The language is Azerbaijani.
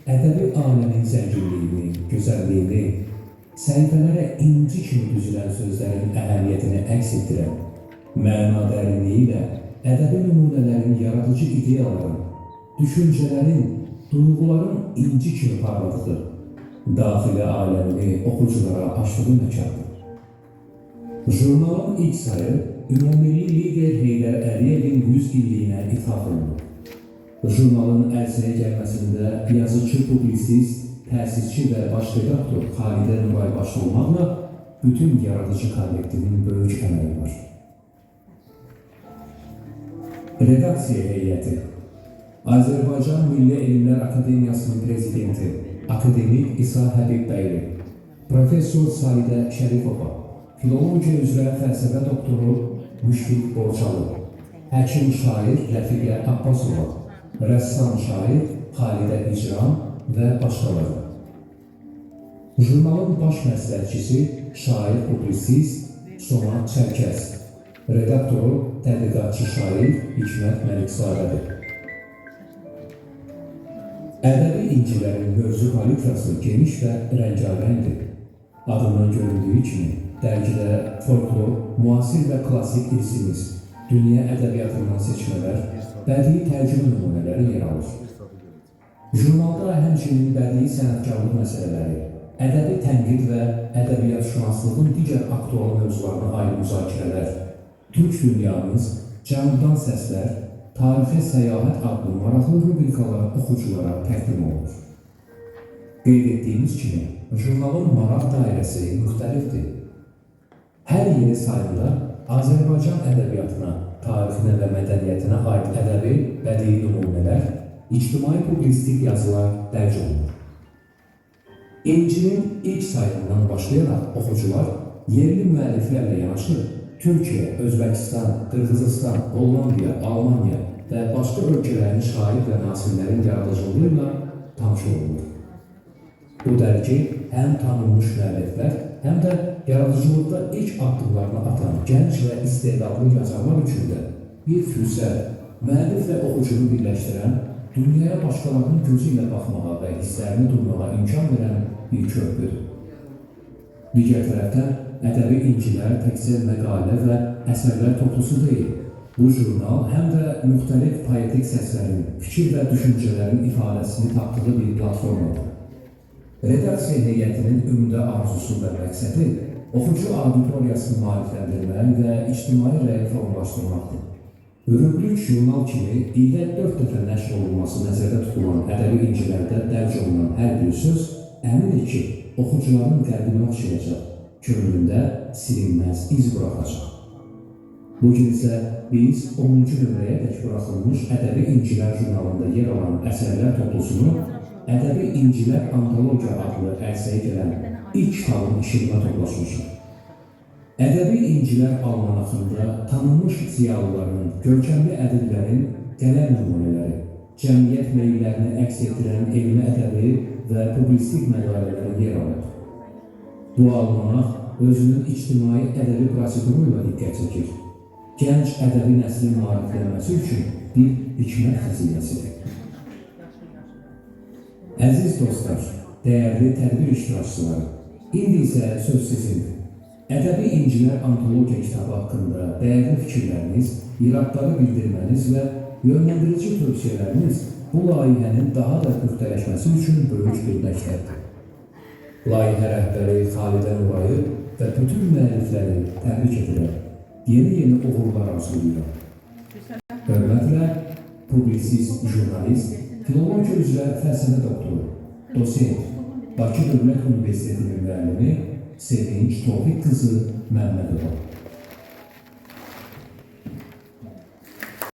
ədəbi aləmin zənginliyini, gözəlliyini, səhifələrə inci kimi düzülən sözlərin əhəmiyyətini əks etdirən, məna dərinliyi ilə ədəbi nümunələrin yaradıcı ideyaların, düşüncələrin, duyğuların inci kimi parladığı, daxili aləmini oxuculara açdığı məkandır. Jurnalın ilk sayı Ümummilli lider Heydər Əliyevin 100 illiyinə ithaf olunur. Jurnalın ərsəyə gəlməsində yazıcı, publisist, təsisçi və baş redaktor Xalidə Nuray başda olmaqla bütün yaradıcı kollektivin böyük əməyi var. Redaksiya heyəti Azərbaycan Milli Elmlər Akademiyasının prezidenti Akademik İsa Həbib bəyli, Profesör Saidə Şərifova, filologiya üzrə fəlsəfə doktoru Müşfiq Borçalı, həkim şair Rəfiqə Abbasova, rəssam şair Xalidə İcram və başqaları. Jurnalın baş məsləhətçisi şair publisist Soma Çərkəz, redaktoru tədqiqatçı şair Hikmət Məlikzadədir. Ədəbi incilərin mövzu palitrası geniş və rəngarəngdir. Adından göründüyü kimi, dərgidə folklor, müasir və klassik irsimiz, dünya ədəbiyyatından seçmələr, bədii tərcümə nümunələri yer alır. Jurnalda həmçinin bədii sənətkarlıq məsələləri, ədəbi tənqid və ədəbiyyatşünaslığın digər aktual mövzularına aid müzakirələr, Türk dünyamız, Cənubdan səslər, tarixi səyahət adlı maraqlı rubrikalar oxuculara təqdim olunur. Qeyd etdiyimiz kimi, jurnalın maraq dairəsi müxtəlifdir. Hər yeni sayında Azərbaycan ədəbiyyatına, tarixinə və mədəniyyətinə aid ədəbi, bədii nümunələr, ictimai publistik yazılar dərc olunur. İncinin ilk sayından başlayaraq oxucular yerli müəlliflərlə yanaşı Türkiyə, Özbəkistan, Qırğızistan, Hollandiya, Almaniya və başqa ölkələrin şair və nasirlərin yaradıcılığıyla tanış olunur. Bu dərgi həm tanınmış müəlliflər, həm də yaradıcılıqda ilk addımlarını atan gənc və istedadlı yazarlar üçün də bir fürsət, müəllif və oxucunu birləşdirən, dünyaya başqalarının gözü ilə baxmağa və hisslərini duymağa imkan verən bir köprüdür. Digər tərəfdən, ədəbi incilər təkcə məqalə və əsərlər toplusu deyil. Bu jurnal həm də müxtəlif poetik səslərin, fikir və düşüncələrin ifadəsini tapdığı bir platformadır. Redaksiya heyətinin ümumi arzusu və məqsədi oxucu auditoriyasını maarifləndirmək və ictimai rəyi formalaşdırmaqdır. Örümlük jurnal kimi ildə 4 dəfə nəşr olunması nəzərdə tutulan ədəbi incilərdə dərc olunan hər bir söz əmindir ki, oxucuların qəlbini oxşayacaq, könlündə silinməz iz buraxacaq. Bugün isə biz 10-cu nömrəyə tək buraxılmış Ədəbi İncilər jurnalında yer alan əsərlər toplusunu Ədəbi İncilər Antologiya adlı ərsəyə gələn ilk kitabın işinə toplaşmışıq. Ədəbi İncilər almanaxında tanınmış ziyalıların, görkəmli ədiblərin qələm nümunələri, cəmiyyət meyillərini əks etdirən elmi ədəbi və publistik məqalələri yer alır. Bu almanaq özünün ictimai ədəbi proseduru ilə diqqət çəkir. Gənc ədəbi nəslin maariflənməsi üçün bir hikmət xəzinəsidir. Əziz dostlar, dəyərli tədbir iştirakçıları, indi isə söz sizindir. Ədəbi İncilər Antologiya kitabı haqqında dəyərli fikirləriniz, iradları bildirməniz və yönləndirici tövsiyələriniz bu layihənin daha da müxtələşməsi üçün böyük bir məktəbdir. Layihə rəhbəri Xalidə Nurayı və bütün müəllifləri təbrik edirəm. Yeni uğurlar arzulayıram. Hörmətlə, publisist, jurnalist, filologiya üzrə fəlsəfə doktoru, dosent, Bakı Dövlət Universitetinin müəllimi Sevinç Tofiq qızı Məmmədova.